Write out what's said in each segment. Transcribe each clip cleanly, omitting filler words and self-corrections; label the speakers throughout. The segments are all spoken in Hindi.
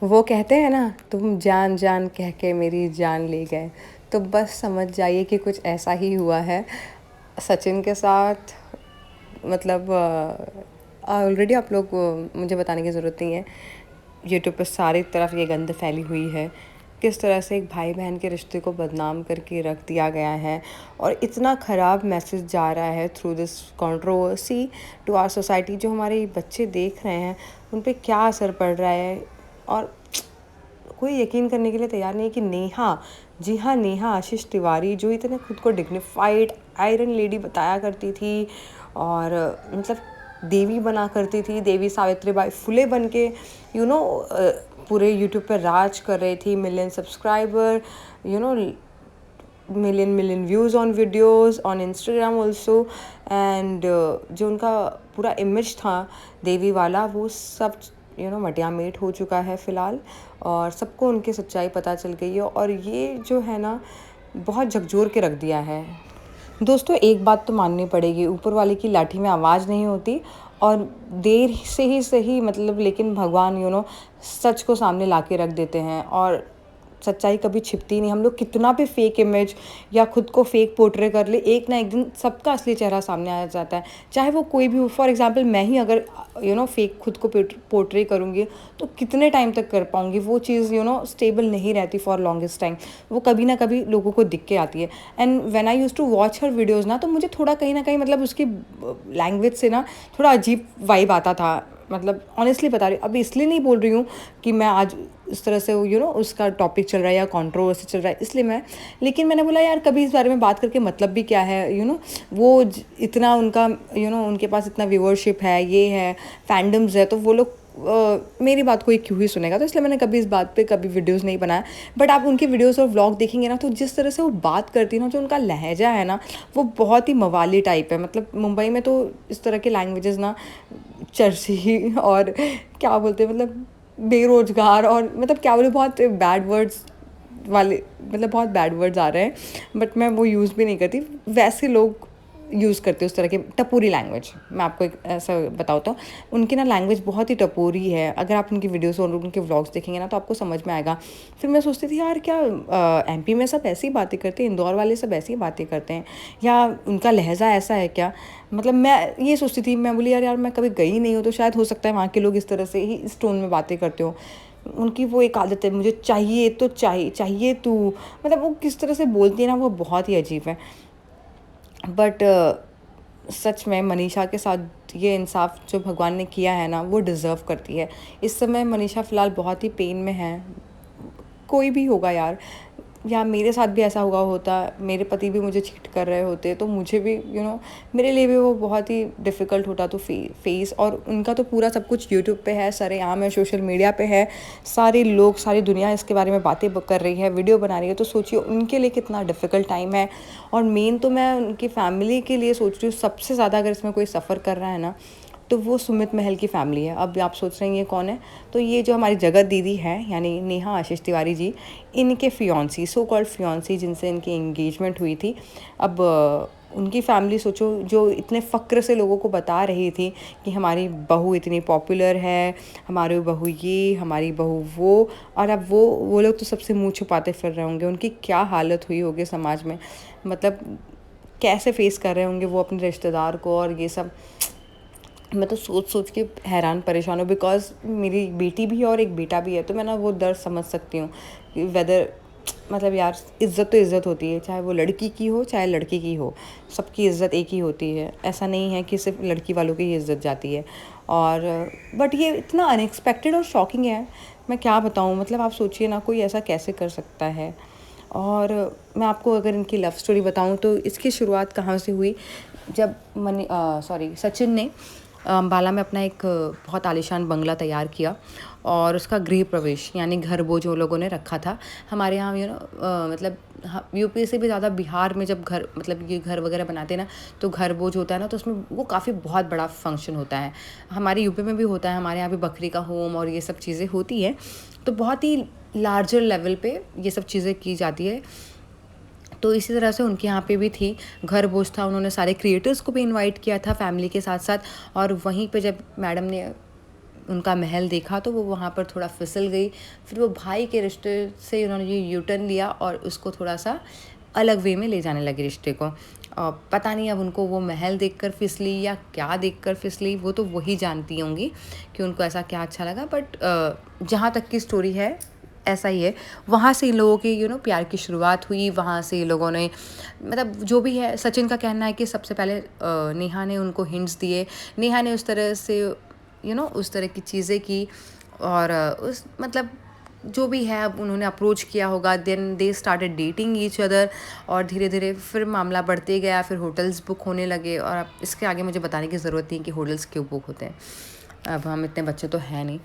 Speaker 1: वो कहते हैं ना, तुम जान जान कह के मेरी जान ले गए। तो बस समझ जाइए कि कुछ ऐसा ही हुआ है सचिन के साथ। मतलब ऑलरेडी आप लोग मुझे बताने की ज़रूरत नहीं है, यूट्यूब पे सारी तरफ ये गंद फैली हुई है, किस तरह से एक भाई बहन के रिश्ते को बदनाम करके रख दिया गया है और इतना ख़राब मैसेज जा रहा है through this controversy to our society. जो हमारे बच्चे देख रहे हैं उन पे क्या असर पड़ रहा है, और कोई यकीन करने के लिए तैयार नहीं है कि नेहा, जी हाँ नेहा आशीष तिवारी, जो इतने खुद को डिग्निफाइड आयरन लेडी बताया करती थी और मतलब देवी बना करती थी, देवी सावित्री बाई फुले बन के पूरे यूट्यूब पर राज कर रही थी, million subscriber, million views on videos on Instagram also. And जो उनका पूरा इमेज था देवी वाला, वो सब मटिया मेट हो चुका है फ़िलहाल, और सबको उनकी सच्चाई पता चल गई है। और ये जो है ना, बहुत झकझोर के रख दिया है। दोस्तों एक बात तो माननी पड़ेगी, ऊपर वाले की लाठी में आवाज़ नहीं होती, और देर से ही सही मतलब, लेकिन भगवान सच को सामने ला के रख देते हैं और सच्चाई कभी छिपती नहीं। हम लोग कितना भी फेक इमेज या खुद को फेक पोर्ट्रे कर ले, एक ना एक दिन सबका असली चेहरा सामने आ जाता है, चाहे वो कोई भी हो। फॉर एग्जांपल मैं ही अगर फेक खुद को पोर्ट्रे करूँगी तो कितने टाइम तक कर पाऊँगी? वो चीज़ स्टेबल नहीं रहती फॉर लॉन्गेस्ट टाइम, वो कभी ना कभी लोगों को दिख के आती है। And when I use to watch her videos ना, तो मुझे थोड़ा कहीं ना कहीं मतलब उसकी लैंग्वेज से ना थोड़ा अजीब वाइब आता था। मतलब ऑनेस्टली बता रही हूँ, अभी इसलिए नहीं बोल रही हूँ कि मैं आज इस तरह से उसका टॉपिक चल रहा है या कंट्रोवर्सी चल रहा है इसलिए मैं, लेकिन मैंने बोला यार कभी इस बारे में बात करके मतलब भी क्या है। वो इतना उनका उनके पास इतना व्यूअरशिप है, ये है, फैंडम्स है, तो वो लोग मेरी बात कोई क्यों ही सुनेगा। तो इसलिए मैंने कभी इस बात पे कभी वीडियोस नहीं बनाया। बट आप उनकी वीडियोस और व्लॉग देखेंगे ना, तो जिस तरह से वो बात करती है ना, जो उनका लहजा है ना, वो बहुत ही मवाली टाइप है। मतलब मुंबई में तो इस तरह के लैंग्वेजेस ना चर्ची और क्या बोलते हैं, मतलब बेरोजगार, और मतलब क्या बोले, बहुत बैड वर्ड्स वाले, मतलब बहुत बैड वर्ड्स आ रहे हैं, बट मैं वो यूज़ भी नहीं करती। वैसे लोग यूज़ करते उस तरह की टपोरी लैंग्वेज। मैं आपको एक ऐसा बताता हूँ, उनकी ना लैंग्वेज बहुत ही टपोरी है। अगर आप उनकी वीडियोस और उनके व्लॉग्स देखेंगे ना, तो आपको समझ में आएगा। फिर मैं सोचती थी यार, क्या एमपी में सब ऐसी बातें करते हैं, इंदौर वाले सब ऐसी बातें करते हैं, या उनका लहजा ऐसा है क्या? मतलब मैं ये सोचती थी, मैं बोली यार मैं कभी गई नहीं हूँ, तो शायद हो सकता है वहाँ के लोग इस तरह से ही इस टोन में बातें करते हो। उनकी वो एक आदत है, मुझे चाहिए तो चाहिए तू, मतलब वो किस तरह से बोलती है ना, वो बहुत ही अजीब है। बट सच में मनीषा के साथ ये इंसाफ जो भगवान ने किया है ना, वो डिज़र्व करती है। इस समय मनीषा फ़िलहाल बहुत ही पेन में है। कोई भी होगा यार, या मेरे साथ भी ऐसा हुआ होता, मेरे पति भी मुझे चीट कर रहे होते, तो मुझे भी मेरे लिए भी वो बहुत ही डिफ़िकल्ट होता तो फेस। और उनका तो पूरा सब कुछ यूट्यूब पे है, सरेआम है, सोशल मीडिया पे है, सारे लोग, सारी दुनिया इसके बारे में बातें कर रही है, वीडियो बना रही है, तो सोचिए उनके लिए कितना डिफ़िकल्ट टाइम है। और मेन तो मैं उनकी फैमिली के लिए सोच रही हूँ, सबसे ज़्यादा अगर इसमें कोई सफ़र कर रहा है ना, तो वो सुमित महल की फैमिली है। अब आप सोच रहे हैं ये कौन है, तो ये जो हमारी जगत दीदी है, यानी नेहा आशीष तिवारी जी, इनके फियांसी, सो कॉल्ड फियांसी, जिनसे इनकी एंगेजमेंट हुई थी। अब उनकी फैमिली सोचो, जो इतने फ़क्र से लोगों को बता रही थी कि हमारी बहू इतनी पॉपुलर है, हमारी बहू ये, हमारी बहू वो, और अब वो लोग तो सबसे मुँह छुपाते फिर रहे होंगे। उनकी क्या हालत हुई होगी समाज में, मतलब कैसे फेस कर रहे होंगे वो अपने रिश्तेदार को, और ये सब मैं तो सोच के हैरान परेशान हूँ। बिकॉज मेरी बेटी भी है और एक बेटा भी है, तो मैं ना वो दर्द समझ सकती हूँ कि वेदर, मतलब यार इज़्ज़त तो इज़्ज़त होती है, चाहे वो लड़की की हो चाहे लड़की की हो, सबकी इज़्ज़त एक ही होती है। ऐसा नहीं है कि सिर्फ लड़की वालों की ही इज़्ज़त जाती है। और बट ये इतना अनएक्सपेक्टेड और शॉकिंग है, मैं क्या बताऊँ। मतलब आप सोचिए ना, कोई ऐसा कैसे कर सकता है। और मैं आपको अगर इनकी लव स्टोरी बताऊँ, तो इसकी शुरुआत कहाँ से हुई, जब सचिन ने अम्बाला में अपना एक बहुत आलीशान बंगला तैयार किया, और उसका गृह प्रवेश यानी घर वो जो लोगों ने रखा था। हमारे यहाँ मतलब यूपी से भी ज़्यादा बिहार में जब घर, मतलब ये घर वगैरह बनाते हैं ना, तो घर बोझ होता है ना, तो उसमें वो काफ़ी बहुत बड़ा फंक्शन होता है। हमारे यूपी में भी होता है, हमारे यहाँ भी बकरी का होम और ये सब चीज़ें होती है, तो बहुत ही लार्जर लेवल पे ये सब चीज़ें की जाती है। तो इसी तरह से उनके यहाँ पे भी थी, घर भोज था, उन्होंने सारे क्रिएटर्स को भी इनवाइट किया था फैमिली के साथ साथ। और वहीं पे जब मैडम ने उनका महल देखा तो वो वहाँ पर थोड़ा फिसल गई। फिर वो भाई के रिश्ते से उन्होंने ये यू टर्न लिया और उसको थोड़ा सा अलग वे में ले जाने लगे रिश्ते को। पता नहीं अब उनको वो महल देखकर फिसली या क्या देखकर फिसली, वो तो वही जानती होंगी कि उनको ऐसा क्या अच्छा लगा। बट जहाँ तक की स्टोरी है ऐसा ही है। वहाँ से इन लोगों की प्यार की शुरुआत हुई। वहाँ से लोगों ने मतलब जो भी है, सचिन का कहना है कि सबसे पहले नेहा ने उनको हिंट्स दिए। नेहा ने उस तरह से उस तरह की चीज़ें की और उस मतलब जो भी है अब उन्होंने अप्रोच किया होगा। Then they started dating each other और धीरे धीरे फिर मामला बढ़ते गया। फिर होटल्स बुक होने लगे और अब इसके आगे मुझे बताने की ज़रूरत नहीं कि होटल्स क्यों बुक होते हैं, अब हम इतने बच्चे तो हैं नहीं।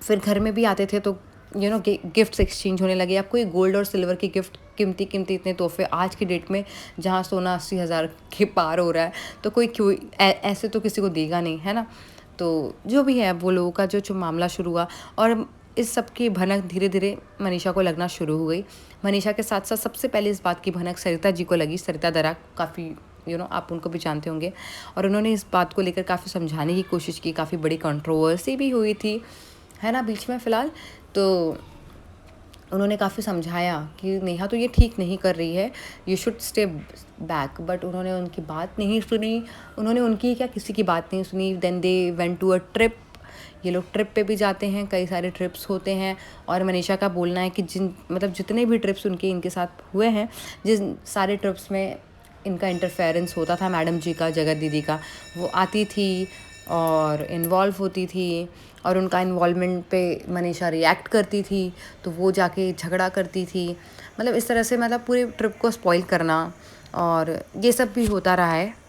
Speaker 1: फिर घर में भी आते थे तो गिफ्ट्स एक्सचेंज होने लगे। अब कोई गोल्ड और सिल्वर की गिफ्ट, कीमती इतने तोहफे आज की डेट में जहाँ सोना 80,000 के पार हो रहा है तो कोई क्यों ऐसे तो किसी को देगा नहीं, है ना। तो जो भी है वो लोगों का जो मामला शुरू हुआ और इस सब की भनक धीरे धीरे मनीषा को लगना शुरू हो गई। मनीषा के साथ साथ सबसे पहले इस बात की भनक सरिता जी को लगी। सरिता दरा काफ़ी आप उनको भी जानते होंगे और उन्होंने इस बात को लेकर काफ़ी समझाने की कोशिश की। काफ़ी बड़ी कंट्रोवर्सी भी हुई थी, है ना, बीच में फ़िलहाल। तो उन्होंने काफ़ी समझाया कि नेहा तो ये ठीक नहीं कर रही है, you should stay back. But उन्होंने उनकी बात नहीं सुनी। उन्होंने उनकी क्या, किसी की बात नहीं सुनी। Then they went to a trip. ये लोग ट्रिप पे भी जाते हैं, कई सारे ट्रिप्स होते हैं। और मनीषा का बोलना है कि जितने भी ट्रिप्स इनके साथ हुए हैं, जिन सारे ट्रिप्स में इनका इंटरफेरेंस होता था। मैडम जी का, जगत दीदी का, वो आती थी और इन्वॉल्व होती थी और उनका इन्वॉल्वमेंट पे मनीषा रिएक्ट करती थी तो वो जाके झगड़ा करती थी। मतलब इस तरह से पूरे ट्रिप को स्पॉइल करना और ये सब भी होता रहा है।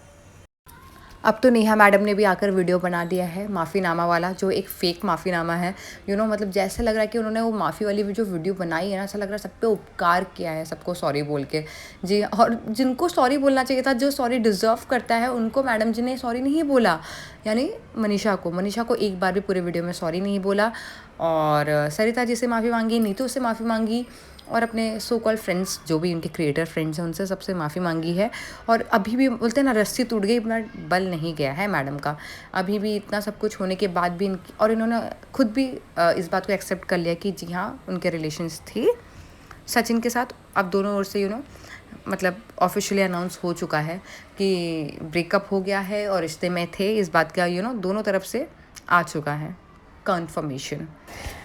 Speaker 1: अब तो नेहा मैडम ने भी आकर वीडियो बना दिया है माफ़ीनामा वाला, जो एक फ़ेक माफ़ीनामा है। मतलब जैसे लग रहा है कि उन्होंने वो माफ़ी वाली जो वीडियो बनाई है ना, ऐसा लग रहा है सब पे उपकार किया है, सबको सॉरी बोल के। जी, और जिनको सॉरी बोलना चाहिए था, जो सॉरी डिज़र्व करता है, उनको मैडम जी ने सॉरी नहीं बोला। यानी मनीषा को एक बार भी पूरे वीडियो में सॉरी नहीं बोला। और सरिता जी से माफ़ी मांगी, नीतू से माफ़ी मांगी और अपने सो कॉल्ड फ्रेंड्स, जो भी उनके क्रिएटर फ्रेंड्स हैं, उनसे सबसे माफ़ी मांगी है। और अभी भी बोलते हैं ना, रस्सी टूट गई बट बल नहीं गया है मैडम का। अभी भी इतना सब कुछ होने के बाद भी और इन्होंने खुद भी इस बात को एक्सेप्ट कर लिया कि जी हाँ, उनके रिलेशंस थी सचिन के साथ। अब दोनों ओर से मतलब ऑफिशियली अनाउंस हो चुका है कि ब्रेकअप हो गया है और रिश्ते में थे, इस बात का दोनों तरफ से आ चुका है कंफर्मेशन।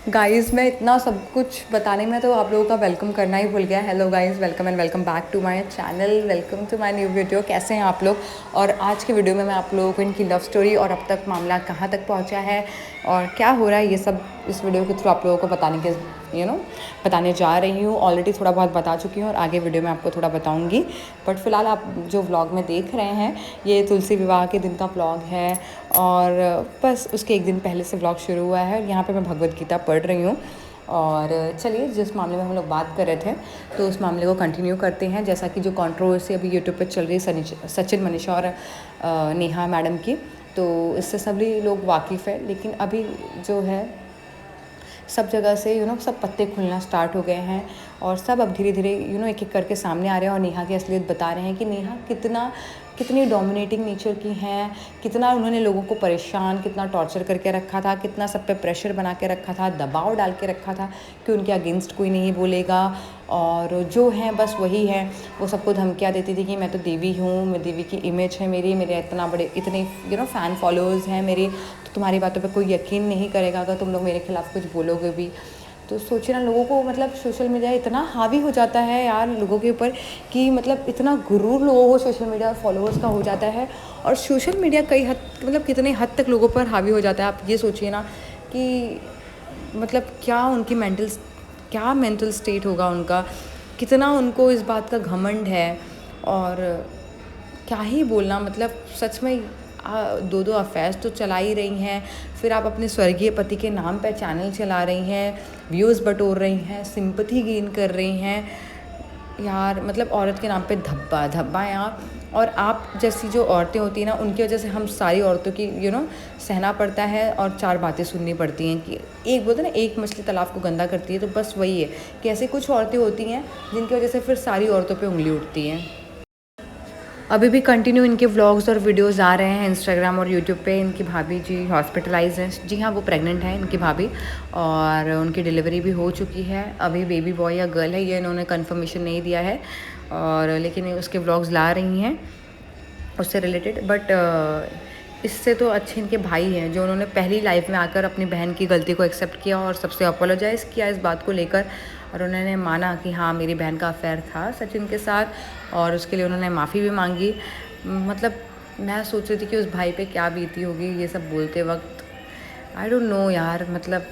Speaker 1: गाइज़, मैं इतना सब कुछ बताने में तो आप लोगों का वेलकम करना ही भूल गया। Hello guys, welcome and welcome back to my channel, welcome to my new video. कैसे हैं आप लोग? और आज के वीडियो में मैं आप लोगों को इनकी लव स्टोरी और अब तक मामला कहाँ तक पहुँचा है और क्या हो रहा है, ये सब इस वीडियो के थ्रू आप लोगों को बताने जा रही हूँ। ऑलरेडी थोड़ा बहुत बता चुकी हूँ और आगे वीडियो में आपको थोड़ा बताऊँगी। बट फ़िलहाल आप जो व्लॉग में देख रहे हैं, ये तुलसी विवाह के दिन का व्लॉग है और बस उसके एक दिन पहले से व्लॉग शुरू हुआ है। यहाँ पे मैं भगवद गीता पढ़ रही हूँ। और चलिए, जिस मामले में हम लोग बात कर रहे थे तो उस मामले को कंटिन्यू करते हैं। जैसा कि जो कंट्रोवर्सी अभी यूट्यूब पे चल रही है सचिन, मनीषा और नेहा मैडम की, तो इससे सभी लोग वाकिफ़ है। लेकिन अभी जो है सब जगह से सब पत्ते खुलना स्टार्ट हो गए हैं और सब अब धीरे धीरे एक एक करके सामने आ रहे हैं और नेहा की असलियत बता रहे हैं कि नेहा कितनी डोमिनेटिंग नेचर की हैं, कितना उन्होंने लोगों को परेशान, कितना टॉर्चर करके रखा था, कितना सब पे प्रेशर बना के रखा था, दबाव डाल के रखा था कि उनके अगेंस्ट कोई नहीं बोलेगा और जो हैं बस वही है। वो सबको धमकियाँ देती थी कि मैं तो देवी हूँ, मैं देवी की इमेज है मेरे इतने फ़ैन फॉलोअर्स हैं मेरे, तो तुम्हारी बातों पे कोई यकीन नहीं करेगा अगर तुम लोग मेरे खिलाफ़ कुछ बोलोगे भी। तो सोचिए ना, लोगों को सोशल मीडिया इतना हावी हो जाता है यार लोगों के ऊपर कि इतना गुरूर लोगों को सोशल मीडिया फॉलोअर्स का हो जाता है। और सोशल मीडिया कई हद कितने हद तक लोगों पर हावी हो जाता है। आप ये सोचिए ना कि क्या उनकी मेंटल स्टेट होगा उनका, कितना उनको इस बात का घमंड है। और क्या ही बोलना, सच में 2 अफेयर्स तो चला ही रही हैं, फिर आप अपने स्वर्गीय पति के नाम पर चैनल चला रही हैं, व्यूज़ बटोर रही हैं, सिंपैथी गेन कर रही हैं यार। औरत के नाम पे धब्बा है आप। और आप जैसी जो औरतें होती हैं ना, उनकी वजह से हम सारी औरतों की सहना पड़ता है और 4 बातें सुननी पड़ती हैं कि एक बोलते ना, एक मछली तालाब को गंदा करती है। तो बस वही है कि ऐसे कुछ औरतें होती हैं जिनकी वजह से फिर सारी औरतों पे उंगली उठती है। अभी भी कंटिन्यू इनके व्लॉग्स और वीडियोस आ रहे हैं इंस्टाग्राम और यूट्यूब पे। इनकी भाभी जी हॉस्पिटलाइज हैं, जी हाँ वो प्रेग्नेंट हैं इनकी भाभी, और उनकी डिलीवरी भी हो चुकी है। अभी बेबी बॉय या गर्ल है ये इन्होंने कंफर्मेशन नहीं दिया है, और लेकिन उसके व्लॉग्स ला रही हैं उससे रिलेटेड। बट इससे तो अच्छे इनके भाई हैं जो उन्होंने पहली लाइफ में आकर अपनी बहन की गलती को एक्सेप्ट किया और सबसे अपोलोजाइज़ किया इस बात को लेकर, और उन्होंने माना कि हाँ मेरी बहन का अफेयर था सचिन के साथ, और उसके लिए उन्होंने माफ़ी भी मांगी। मतलब मैं सोच रही थी कि उस भाई पे क्या बीती होगी ये सब बोलते वक्त। आई डोंट नो यार, मतलब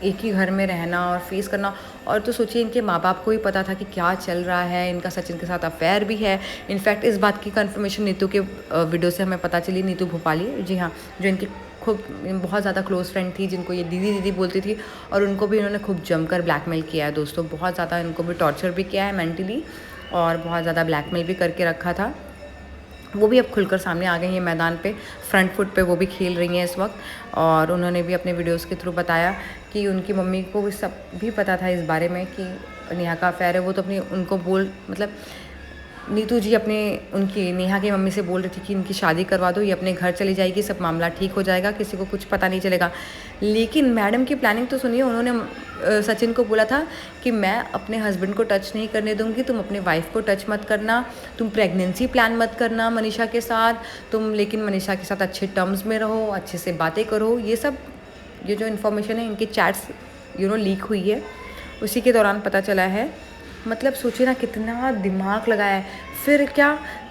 Speaker 1: एक ही घर में रहना और फेस करना, और तो सोचिए इनके माँ बाप को ही पता था कि क्या चल रहा है, इनका सचिन के साथ अफेयर भी है। इनफैक्ट इस बात की कंफर्मेशन नीतू के वीडियो से हमें पता चली। नीतू भोपाली, जी हाँ, जो इनकी खूब बहुत ज़्यादा क्लोज फ्रेंड थी, जिनको ये दीदी दीदी बोलती थी, और उनको भी इन्होंने खूब जमकर ब्लैकमेल किया है दोस्तों। बहुत ज़्यादा इनको भी टॉर्चर भी किया है मेंटली, और बहुत ज़्यादा ब्लैकमेल भी करके रखा था। वो भी अब खुलकर सामने आ गई हैं मैदान पे, फ्रंट फुट पे वो भी खेल रही हैं इस वक्त। और उन्होंने भी अपने वीडियोस के थ्रू बताया कि उनकी मम्मी को भी सब भी पता था इस बारे में कि नेहा का अफेयर है। वो तो अपनी उनको मतलब नीतू जी अपने उनकी नेहा की मम्मी से बोल रही थी कि इनकी शादी करवा दो, ये अपने घर चली जाएगी, सब मामला ठीक हो जाएगा, किसी को कुछ पता नहीं चलेगा। लेकिन मैडम की प्लानिंग तो सुनिए, उन्होंने सचिन को बोला था कि मैं अपने हस्बैंड को टच नहीं करने दूंगी, तुम अपने वाइफ को टच मत करना, तुम प्रेगनेंसी प्लान मत करना मनीषा के साथ, तुम लेकिन मनीषा के साथ अच्छे टर्म्स में रहो, अच्छे से बातें करो। ये सब ये जो इन्फॉर्मेशन है इनकी चैट्स लीक हुई है, उसी के दौरान पता चला है। मतलब सोचिए ना कितना दिमाग लगाया है। फिर क्या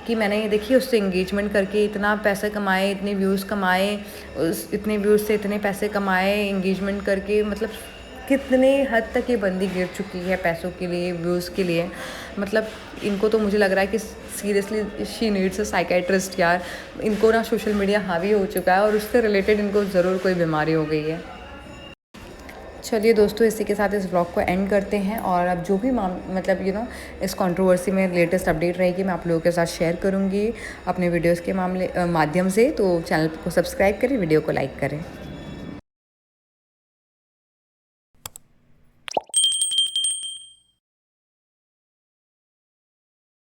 Speaker 1: कि मैंने ये देखिए उससे एंगेजमेंट करके इतना पैसे कमाए, इतने व्यूज़ कमाए, उस इतने व्यूज़ से इतने पैसे कमाए एंगेजमेंट करके। मतलब कितने हद तक ये बंदी गिर चुकी है पैसों के लिए, व्यूज़ के लिए। मतलब इनको तो मुझे लग रहा है कि seriously she needs a psychiatrist यार। इनको ना सोशल मीडिया हावी हो चुका है, और उससे रिलेटेड इनको ज़रूर कोई बीमारी हो गई है। चलिए दोस्तों, इसी के साथ इस व्लॉग को एंड करते हैं, और अब जो भी मतलब इस कंट्रोवर्सी में लेटेस्ट अपडेट रहेगी मैं आप लोगों के साथ शेयर करूँगी अपने वीडियोज़ के माध्यम से। तो चैनल को सब्सक्राइब करें, वीडियो को लाइक करें।